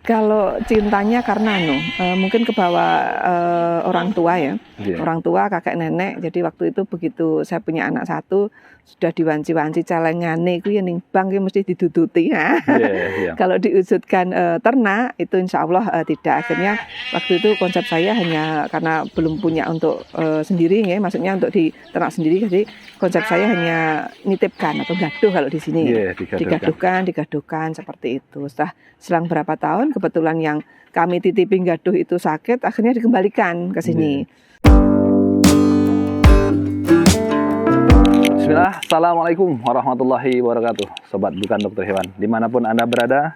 Kalau cintanya karena mungkin kebawa orang tua ya, orang tua, kakek nenek. Jadi waktu itu begitu saya punya anak satu, sudah diwanci-wanci celengane itu ya ning bang mesti diduduti. Kalau diwujudkan ternak itu insya Allah tidak. Akhirnya waktu itu konsep saya hanya karena belum punya untuk sendiri ya, maksudnya untuk di ternak sendiri. Jadi konsep saya hanya nitipkan atau gaduh kalau di sini, digaduhkan seperti itu. Setelah selang berapa tahun kebetulan yang kami titipin gaduh itu sakit, akhirnya dikembalikan ke sini. Bismillah, Assalamualaikum warahmatullahi wabarakatuh. Sobat Bukan Dokter Hewan, dimanapun Anda berada,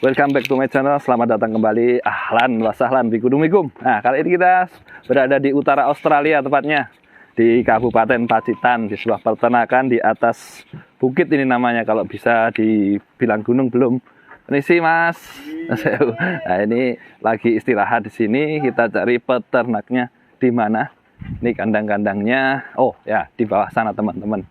welcome back to my channel. Selamat datang kembali. Ahlan wa sahlan bikudumikum. Nah, kali ini kita berada di utara Australia, tepatnya di Kabupaten Pacitan, di sebuah peternakan di atas bukit ini namanya. Kalau bisa dibilang gunung belum. Permisi Mas. Nah, ini lagi istirahat di sini. Kita cari peternaknya di mana. Ini kandang-kandangnya. Oh ya, di bawah sana teman-teman.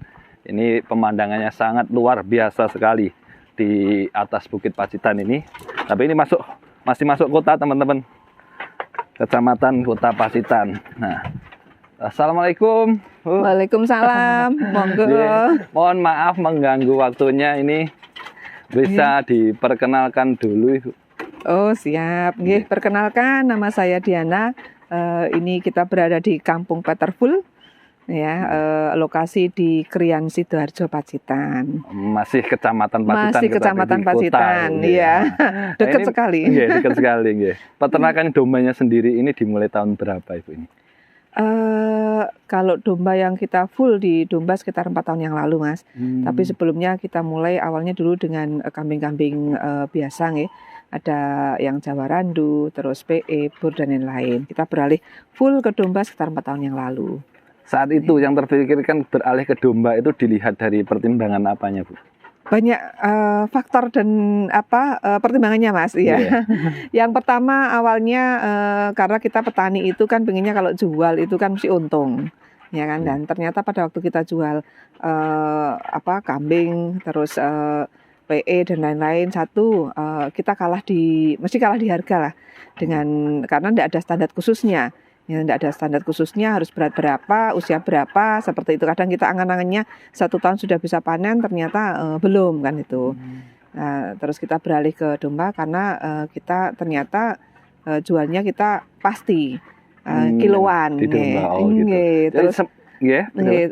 Ini pemandangannya sangat luar biasa sekali di atas Bukit Pacitan ini. Tapi ini masih masuk kota teman-teman. Kecamatan Kota Pacitan. Nah, Assalamualaikum. Waalaikumsalam. Monggo. Mohon maaf mengganggu waktunya ini. Bisa diperkenalkan dulu Ibu. Oh siap, perkenalkan nama saya Diana. Ini kita berada di Kampung Peterful, ya, lokasi di Krian Sidoarjo Pacitan. Masih Kecamatan Pacitan. Masih Kecamatan Pacitan, iya. Dekat sekali. Iya, dekat sekali. Peternakan dombanya sendiri ini dimulai tahun berapa Ibu ini? Kalau domba yang kita full di domba sekitar 4 tahun yang lalu Mas. Tapi sebelumnya kita mulai awalnya dulu dengan kambing-kambing biasa nih. Ada yang Jawa Randu, terus PE, Bur dan lain-lain. Kita beralih full ke domba sekitar 4 tahun yang lalu. Saat itu yang terpikirkan beralih ke domba itu dilihat dari pertimbangan apanya Bu? Banyak faktor dan pertimbangannya Mas ya. Yang pertama awalnya karena kita petani itu kan pengennya kalau jual itu kan mesti untung ya kan, dan ternyata pada waktu kita jual kambing terus PE dan lain-lain kita mesti kalah di harga lah karena tidak ada standar khususnya. Ya, tidak ada standar khususnya, harus berat berapa, usia berapa, seperti itu. Kadang kita angan-angannya 1 tahun sudah bisa panen, ternyata belum kan itu. Nah, terus kita beralih ke domba karena kita ternyata jualnya kita pasti kiloan. Di domba, gitu. Terus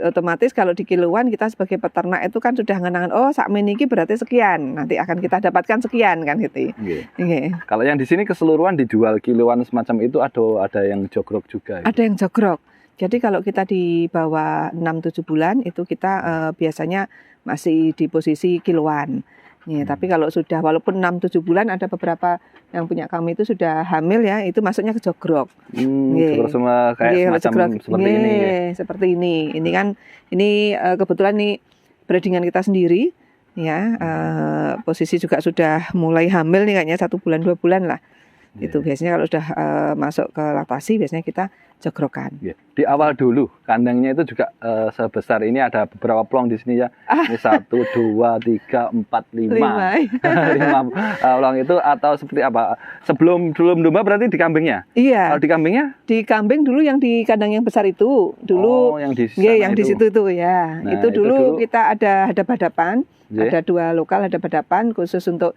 otomatis kalau di kiloan kita sebagai peternak itu kan sudah ngenangan, sak meniki berarti sekian, nanti akan kita dapatkan sekian kan gitu. Kalau yang di sini keseluruhan dijual kiloan semacam itu ada yang jogrok juga? Ada yang jogrok. Jadi kalau kita di bawah 6-7 bulan itu kita biasanya masih di posisi kiloan. Tapi kalau sudah walaupun 6-7 bulan ada beberapa yang punya kami itu sudah hamil ya, itu masuknya ke jogrok. Jogrok semua kayak semacam seperti ini. Seperti ini. Ini kan kebetulan nih breedingan kita sendiri ya. Posisi juga sudah mulai hamil nih kayaknya 1 bulan 2 bulan lah. Itu biasanya kalau sudah masuk ke laktasi biasanya kita jogrokan. Di awal dulu kandangnya itu juga sebesar ini, ada beberapa plong di sini ya. Ini 1, 2, 3, 4, 5. 5 plong itu atau seperti apa? Sebelum domba berarti di kambingnya? Iya. Kalau di kambingnya? Di kambing dulu yang di kandang yang besar itu dulu. Yang di sana yang di situ itu ya. Nah, itu dulu kita ada hadap-hadapan, ada 2 lokal hadap-hadapan khusus untuk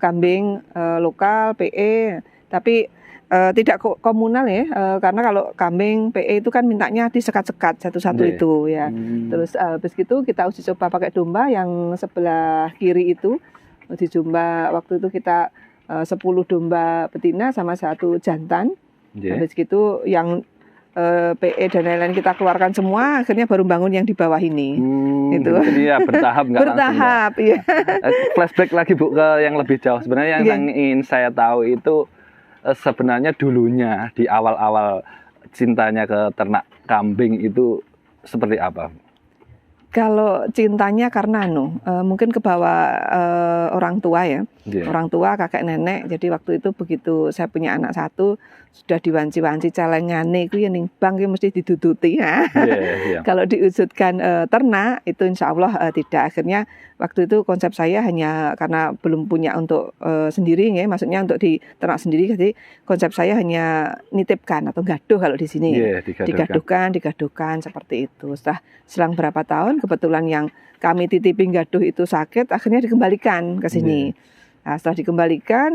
kambing lokal PE, tapi tidak komunal ya, karena kalau kambing PE itu kan mintanya disekat-sekat satu-satu itu ya. Terus habis itu kita uji coba pakai domba yang sebelah kiri itu, uji coba waktu itu kita 10 domba betina sama 1 jantan. Habis itu yang PE dan lain-lain kita keluarkan semua, akhirnya baru bangun yang di bawah ini. Itu. Jadi ya bertahap, nggak bertahap, langsung. Iya. Flashback lagi Bu ke yang lebih jauh. Sebenarnya yang ingin saya tahu itu sebenarnya dulunya di awal-awal cintanya ke ternak kambing itu seperti apa? Kalau cintanya karena mungkin kebawa orang tua ya, orang tua, kakek nenek. Jadi waktu itu begitu saya punya anak satu, sudah diwanci-wanci celengane itu ya ning bang mesti diduduti. Kalau diwujudkan ternak itu insya Allah tidak. Akhirnya waktu itu konsep saya hanya karena belum punya untuk sendiri ya, maksudnya untuk di ternak sendiri. Jadi konsep saya hanya nitipkan atau gaduh kalau di sini, digaduhkan seperti itu. Setelah selang berapa tahun kebetulan yang kami titipin gaduh itu sakit, akhirnya dikembalikan ke sini. Nah, setelah dikembalikan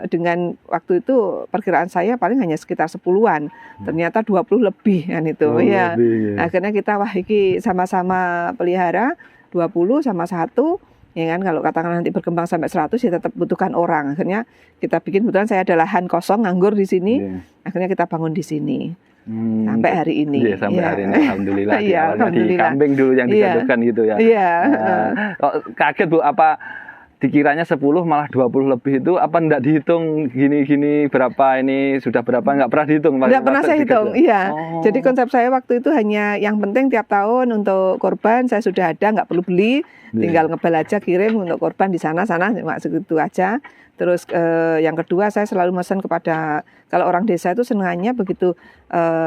dengan waktu itu perkiraan saya paling hanya sekitar 10-an. Ternyata 20 lebih kan itu. Akhirnya kita iki sama-sama pelihara 20 sama 1. Ya kan, kalau katakan nanti berkembang sampai 100 ya tetap butuhkan orang. Akhirnya kita bikin, kebetulan saya ada lahan kosong nganggur di sini. Akhirnya kita bangun di sini. Sampai hari ini. Sampai hari ini alhamdulillah. Di kambing dulu yang digaduhkan gitu ya. Kaget Bu, apa dikiranya 10 malah 20 lebih itu apa enggak dihitung gini-gini berapa ini sudah berapa, enggak pernah dihitung? Enggak pernah saya hitung, Jadi konsep saya waktu itu hanya yang penting tiap tahun untuk korban saya sudah ada, enggak perlu beli, tinggal ngebel aja kirim untuk korban di sana-sana, cuma segitu aja. Terus yang kedua saya selalu pesan kepada, kalau orang desa itu senangannya begitu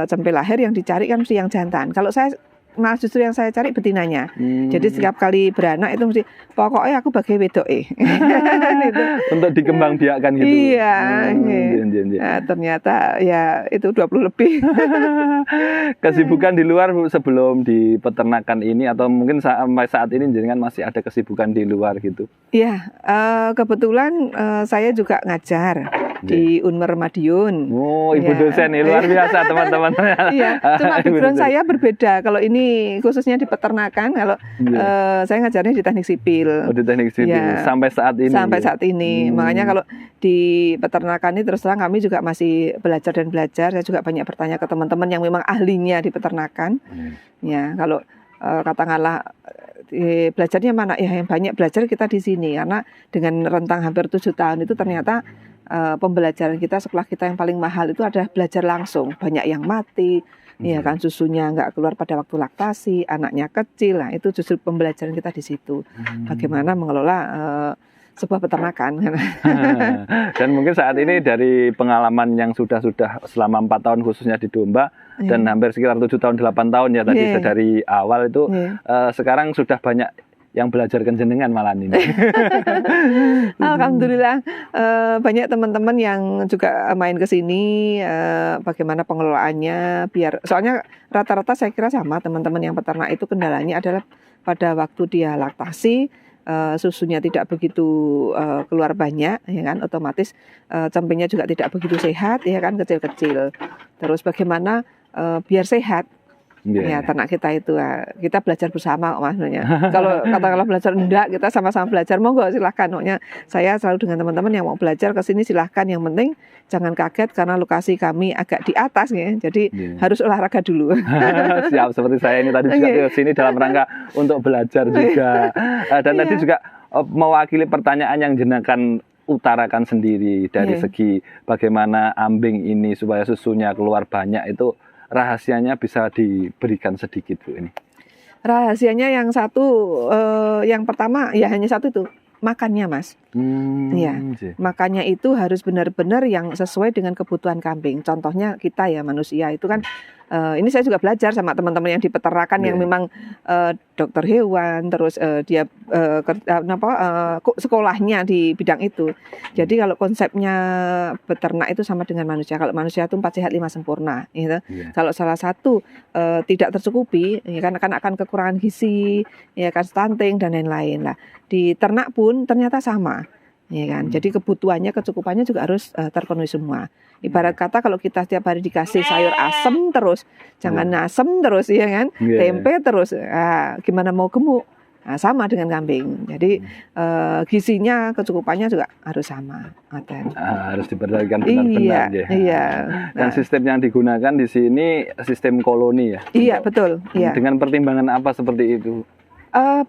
cempe lahir yang dicari kan mesti yang jantan. Kalau saya malah justru yang saya cari betinanya. Jadi setiap kali beranak itu mesti pokoknya aku bagi wedoke. Untuk dikembangbiakkan gitu. Nah, ternyata ya itu 20 lebih. Kesibukan di luar sebelum di peternakan ini atau mungkin sampai saat ini jenengan masih ada kesibukan di luar gitu? Iya, kebetulan saya juga ngajar di Unmer Madiun. Ibu dosen nih, luar biasa teman-teman. Cuma background saya berbeda. Kalau ini khususnya di peternakan, kalau saya ngajarnya di teknik sipil. Di teknik sipil sampai saat ini. Sampai saat ini. Makanya kalau di peternakan ini terus terang kami juga masih belajar dan belajar. Saya juga banyak bertanya ke teman-teman yang memang ahlinya di peternakan. Ya, kalau katakanlah belajarnya mana? Ya yang banyak belajar kita di sini, karena dengan rentang hampir 7 tahun itu ternyata pembelajaran kita sekolah kita yang paling mahal itu adalah belajar langsung. Banyak yang mati. Ya kan, susunya nggak keluar pada waktu laktasi, anaknya kecil. Nah, itu justru pembelajaran kita di situ. Bagaimana mengelola sebuah peternakan. Dan mungkin saat ini dari pengalaman yang sudah selama 4 tahun khususnya di domba dan hampir sekitar 7 tahun 8 tahun ya tadi dari awal itu sekarang sudah banyak yang belajarkan jenengan malam ini. Alhamdulillah banyak teman-teman yang juga main ke sini, bagaimana pengelolaannya biar, soalnya rata-rata saya kira sama teman-teman yang peternak itu kendalanya adalah pada waktu dia laktasi susunya tidak begitu keluar banyak, ya kan, otomatis cempenya juga tidak begitu sehat, ya kan, kecil-kecil. Terus bagaimana biar sehat. Ya ternak kita itu kita belajar bersama maksudnya. Kalau katakanlah belajar enggak, kita sama-sama belajar, monggo silahkan. Makanya saya selalu dengan teman-teman yang mau belajar ke sini silahkan. Yang penting jangan kaget karena lokasi kami agak di atas ya. Jadi harus olahraga dulu. Siap, seperti saya ini tadi juga ke sini dalam rangka untuk belajar juga. Dan tadi juga mewakili pertanyaan yang jenengan utarakan sendiri dari segi bagaimana ambing ini supaya susunya keluar banyak, itu rahasianya bisa diberikan sedikit Bu ini? Rahasianya yang satu, yang pertama ya hanya satu itu, makannya Mas. Makannya itu harus benar-benar yang sesuai dengan kebutuhan kambing. Contohnya kita ya manusia itu kan, ini saya juga belajar sama teman-teman yang di peternakan yang memang dokter hewan, terus dia sekolahnya di bidang itu. Jadi kalau konsepnya beternak itu sama dengan manusia. Kalau manusia itu 4 sehat 5 sempurna, gitu. Kalau salah satu tidak tercukupi, ya kan akan kekurangan gizi, ya kan, stunting dan lain-lain lah. Di ternak pun ternyata sama. Ya kan, jadi kebutuhannya, kecukupannya juga harus terpenuhi semua. Ibarat kata kalau kita setiap hari dikasih sayur asem terus, jangan asem terus, ya kan, tempe terus, gimana mau gemuk? Nah, sama dengan kambing. Jadi gizinya, kecukupannya juga harus sama. Harus diperhatikan benar-benar ya. Dan sistem yang digunakan di sini sistem koloni ya. Iya betul. Dengan pertimbangan apa seperti itu?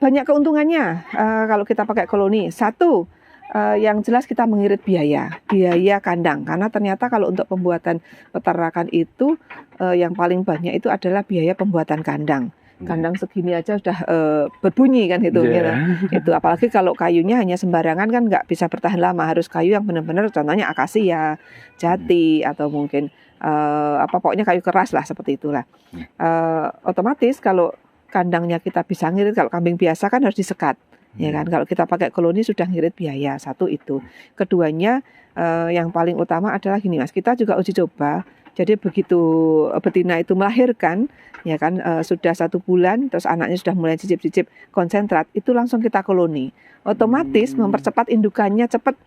Banyak keuntungannya kalau kita pakai koloni. Satu, yang jelas kita mengirit biaya kandang, karena ternyata kalau untuk pembuatan peternakan itu yang paling banyak itu adalah biaya pembuatan kandang. kandang segini aja sudah berbunyi kan itu. Gitu. Itu apalagi kalau kayunya hanya sembarangan kan nggak bisa bertahan lama, harus kayu yang benar-benar contohnya akasia, jati atau mungkin pokoknya kayu keras lah seperti itulah. Otomatis kalau kandangnya kita bisa ngirit, kalau kambing biasa kan harus disekat. Ya kan, kalau kita pakai koloni sudah ngirit biaya, satu itu. Keduanya yang paling utama adalah gini Mas, kita juga uji coba. Jadi begitu betina itu melahirkan, ya kan sudah 1 bulan, terus anaknya sudah mulai cicip-cicip konsentrat, itu langsung kita koloni. Otomatis mempercepat indukannya cepat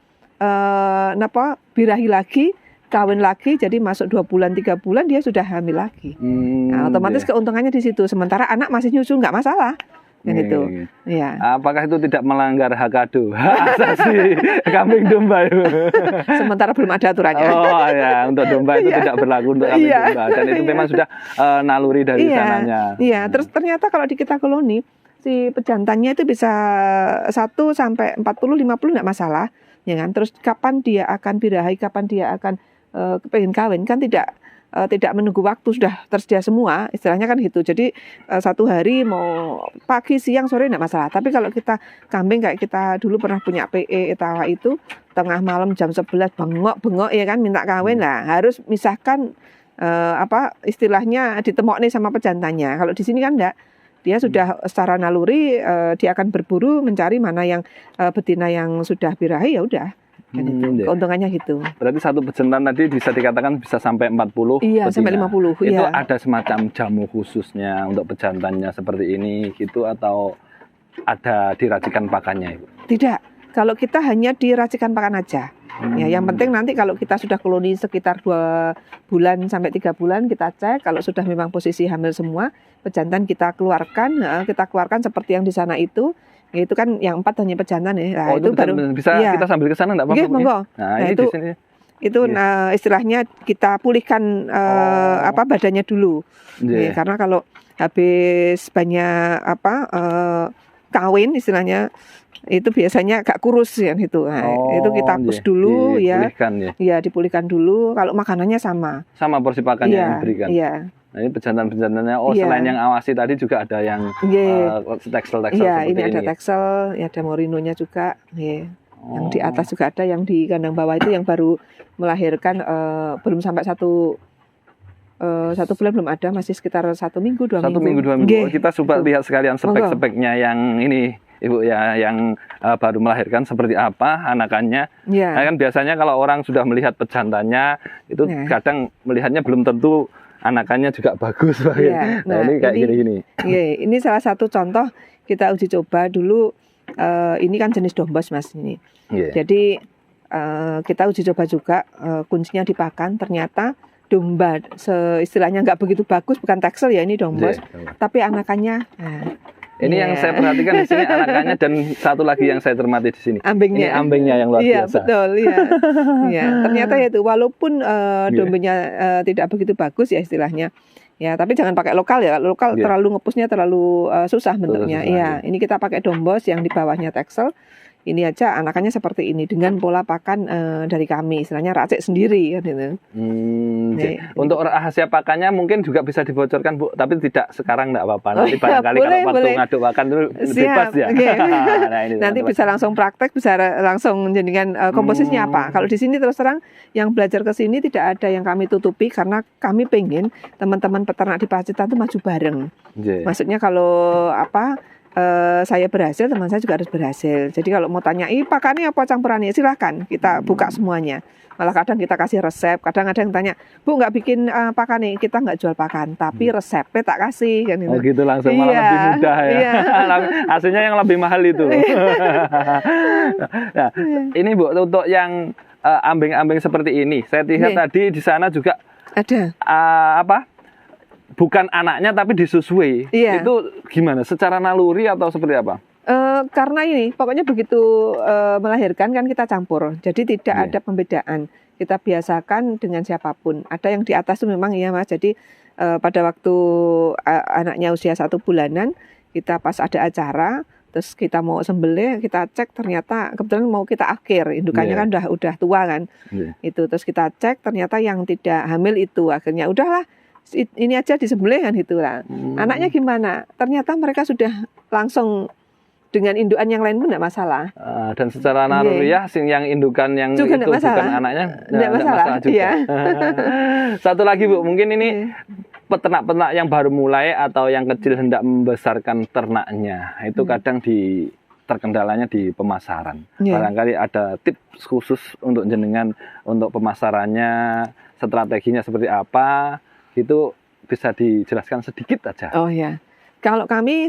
birahi lagi, kawin lagi, jadi masuk 2 bulan 3 bulan dia sudah hamil lagi. Nah, otomatis keuntungannya di situ. Sementara anak masih nyusu nggak masalah. Kan itu. Ya. Apakah itu tidak melanggar hak adu asasi kambing domba itu? Sementara belum ada aturannya. Oh ya, untuk domba itu tidak berlaku untuk kambing domba, dan itu memang sudah naluri dari sananya. Iya, terus ternyata kalau di kita koloni si pejantannya itu bisa 1 sampai 40 50 enggak masalah, ya kan? Terus kapan dia akan birahi, kapan dia akan pengen kawin kan tidak menunggu waktu, sudah tersedia semua, istilahnya kan gitu. Jadi 1 hari mau pagi, siang, sore enggak masalah. Tapi kalau kita kambing kayak kita dulu pernah punya PE etawa itu, tengah malam jam 11 bengok ya kan minta kawin lah, harus misahkan istilahnya ditemok nih sama pejantannya. Kalau di sini kan enggak. Dia sudah secara naluri dia akan berburu mencari mana yang betina yang sudah birahi, ya udah. Kan itu. Keuntungannya gitu. Berarti 1 pejantan tadi bisa dikatakan bisa sampai 40 Iya, betina. Sampai 50. Itu iya. Ada semacam jamu khususnya untuk pejantannya seperti ini gitu, atau ada diracikan pakannya Ibu? Tidak. Kalau kita hanya diracikan pakan aja. Ya, yang penting nanti kalau kita sudah koloni sekitar 2 bulan sampai 3 bulan kita cek, kalau sudah memang posisi hamil semua, pejantan kita keluarkan seperti yang di sana itu. Ya, itu kan yang 4 hanya pejantan ya. Nah, itu baru bisa kita sambil ke sana enggak apa-apa? Monggo. Nah, ini itu di sini. Itu istilahnya kita pulihkan badannya dulu. Ya, karena kalau habis banyak kawin istilahnya itu biasanya agak kurus ya itu. Nah, itu kita hapus dulu dipulihkan dulu. Kalau makanannya sama porsi pakannya yang diberikan. Iya. Nah, ini pejantan-pejantannya selain yang awasi tadi juga ada yang teksel seperti ini. Ini ada teksel, ada morinonya juga. Yang di atas juga ada, yang di kandang bawah itu yang baru melahirkan belum sampai 1 bulan belum ada, masih sekitar 1 minggu 2 minggu. 1 minggu 2 minggu. Kita coba lihat sekalian spek-speknya yang ini Ibu ya, yang baru melahirkan seperti apa anakannya. Nah, kan biasanya kalau orang sudah melihat pejantannya itu kadang melihatnya belum tentu anakannya juga bagus. Nah, ini kayak gini-gini. Ini salah satu contoh kita uji coba dulu. Ini kan jenis dombos Mas ini. Jadi kita uji coba juga, kuncinya di pakan. Ternyata domba istilahnya nggak begitu bagus, bukan teksel ya, ini dombos. Tapi anakannya. Ini yang saya perhatikan di sini anakannya, dan satu lagi yang saya cermati di sini. Ambingnya. Ini ambingnya yang luar biasa. Iya, betul, iya. Ternyata itu walaupun dombanya tidak begitu bagus ya istilahnya. Ya, tapi jangan pakai lokal ya. Lokal terlalu ngepusnya terlalu susah bentuknya. Iya, ini kita pakai dombos yang di bawahnya teksel. Ini aja anakannya seperti ini dengan pola pakan dari kami, istilahnya racik sendiri kan itu. Untuk rahasia pakannya mungkin juga bisa dibocorkan Bu, tapi tidak sekarang enggak apa-apa. Nanti barangkali kalau waktu ngaduk pakan itu bebas ya. Nah, ini nanti bisa langsung praktek, bisa langsung jadikan komposisinya apa. Kalau di sini terus terang yang belajar ke sini tidak ada yang kami tutupi, karena kami pengen teman-teman peternak di Pacitan itu maju bareng. Maksudnya kalau saya berhasil, teman saya juga harus berhasil. Jadi kalau mau tanya, pakannya apa campurannya, silahkan kita buka semuanya. Malah kadang kita kasih resep. Kadang ada yang tanya, Bu nggak bikin pakan nih, kita nggak jual pakan, tapi resepnya tak kasih kan gitu. Oh gitu, langsung malah lebih mudah ya. Hasilnya yang lebih mahal itu. Nah, ini Bu, untuk yang ambing-ambing seperti ini, saya lihat tadi di sana juga ada bukan anaknya tapi disusui. Itu gimana? Secara naluri atau seperti apa? Karena ini pokoknya begitu melahirkan kan kita campur. Jadi tidak ada pembedaan. Kita biasakan dengan siapapun. Ada yang di atas itu memang iya Mas. Jadi pada waktu anaknya usia 1 bulanan, kita pas ada acara, terus kita mau sembelih, kita cek ternyata kebetulan mau kita akhir, indukannya kan udah tua kan. Itu terus kita cek ternyata yang tidak hamil itu, akhirnya udahlah ini aja disembelih kan gitu lah. Anaknya gimana? Ternyata mereka sudah langsung dengan indukan yang lain pun tidak masalah. Dan secara naluriah yang indukan yang juga itu bukan anaknya tidak masalah juga. Iya. Satu lagi Bu, mungkin ini peternak-peternak yang baru mulai atau yang kecil hendak membesarkan ternaknya itu kadang terkendalanya di pemasaran. Barangkali ada tips khusus untuk jenengan untuk pemasarannya, strateginya seperti apa, gitu bisa dijelaskan sedikit aja. Oh ya. Kalau kami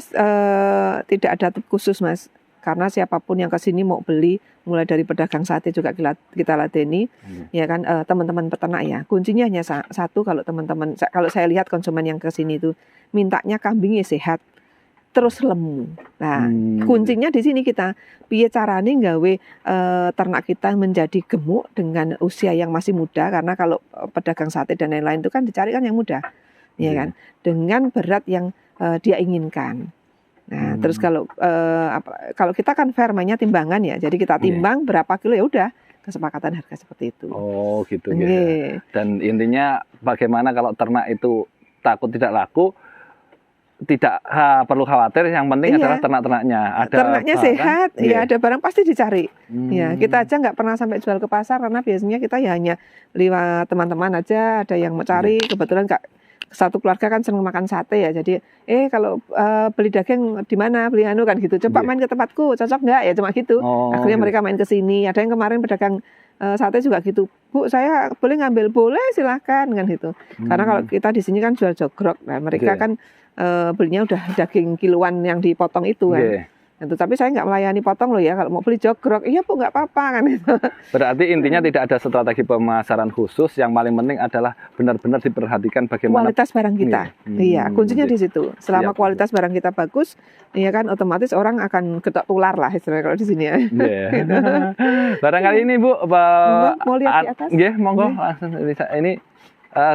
tidak ada tips khusus Mas, karena siapapun yang ke sini mau beli, mulai dari pedagang sate juga kita ladeni, ya kan teman-teman peternak ya. Kuncinya hanya satu, kalau teman-teman, kalau saya lihat konsumen yang ke sini itu mintanya kambingnya sehat, terus lemu. Nah, kuncinya di sini kita piye carane nggawe ternak kita menjadi gemuk dengan usia yang masih muda, karena kalau pedagang sate dan lain-lain itu kan dicari kan yang muda, ya kan, dengan berat yang dia inginkan. Nah, terus kalau kita kan fair mainnya timbangan ya, jadi kita timbang berapa kilo ya udah kesepakatan harga seperti itu. Oh gitu ya. Dan intinya bagaimana kalau ternak itu takut tidak laku, tidak perlu khawatir, yang penting adalah ternak-ternaknya ada ternaknya sehat, ya ada barang pasti dicari. Ya kita aja nggak pernah sampai jual ke pasar karena biasanya kita ya hanya lewat teman-teman aja, ada yang mencari, kebetulan satu keluarga kan seneng makan sate ya, jadi kalau beli daging di mana, beli anu kan gitu, coba main ke tempatku, cocok nggak ya, cuma gitu. Akhirnya mereka main ke sini. Ada yang kemarin pedagang sate juga gitu, Bu saya boleh ngambil, boleh silahkan kan gitu. Karena kalau kita di sini kan jual jogrok, nah mereka kan belinya udah daging kiloan yang dipotong itu kan. Itu, tapi saya nggak melayani potong loh ya, kalau mau beli jogrok, iya Bu nggak apa-apa kan itu. Berarti intinya tidak ada strategi pemasaran khusus, yang paling penting adalah benar-benar diperhatikan bagaimana kualitas barang kita. Iya, kuncinya di situ. Selama kualitas barang kita bagus, ya kan otomatis orang akan getok tular lah istilahnya kalau di sini ya. Barangkali ini Bu, mau lihat di atas? Monggo langsung ini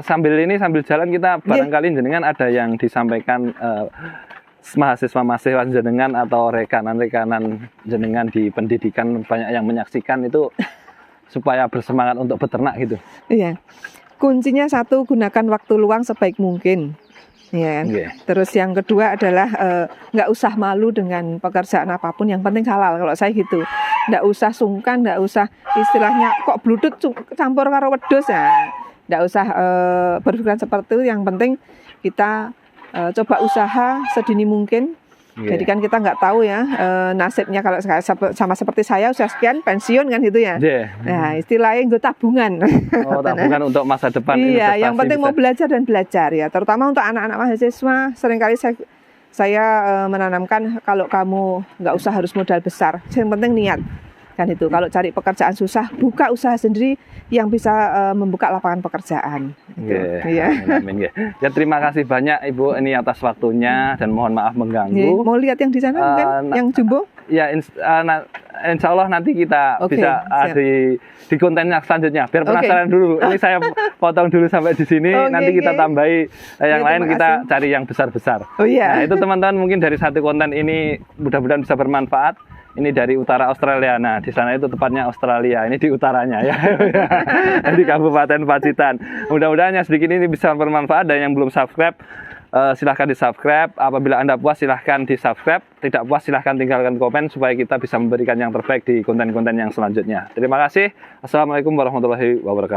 sambil jalan kita barangkali jenengan ada yang disampaikan mahasiswa jenengan atau rekanan-rekanan jenengan di pendidikan, banyak yang menyaksikan itu supaya bersemangat untuk beternak gitu. Iya. Kuncinya satu, gunakan waktu luang sebaik mungkin. Ya. Terus yang kedua adalah nggak usah malu dengan pekerjaan apapun, yang penting halal. Kalau saya gitu, nggak usah sungkan, nggak usah istilahnya kok bludut campur karo wedhus ya. Nggak usah berpikiran seperti itu. Yang penting kita coba usaha sedini mungkin. Jadi kan kita nggak tahu ya nasibnya, kalau sama seperti saya usia sekian pensiun kan gitu ya. Nah istilahnya gue tabungan. Tabungan untuk masa depan. Iya, yang penting mau belajar dan belajar ya. Terutama untuk anak-anak mahasiswa, seringkali saya menanamkan kalau kamu nggak usah harus modal besar, yang penting niat. Kan itu, kalau cari pekerjaan susah, buka usaha sendiri yang bisa membuka lapangan pekerjaan. Amin. Ya terima kasih banyak Ibu ini atas waktunya, dan mohon maaf mengganggu. Mau lihat yang di sana mungkin, yang jumbo? Ya insya Allah nanti kita bisa di konten yang selanjutnya. Biar penasaran dulu. Ini saya potong dulu sampai di sini. Nanti kita tambahi yang lain, kita cari yang besar-besar. Nah itu teman-teman, mungkin dari satu konten ini mudah-mudahan bisa bermanfaat. Ini dari utara Australia. Nah, di sana itu tepatnya Australia. Ini di utaranya ya. Di Kabupaten Pacitan. Mudah-mudahan yang sedikit ini bisa bermanfaat, dan yang belum subscribe silahkan di-subscribe. Apabila Anda puas silahkan di-subscribe. Tidak puas silahkan tinggalkan komen supaya kita bisa memberikan yang terbaik di konten-konten yang selanjutnya. Terima kasih. Assalamualaikum warahmatullahi wabarakatuh.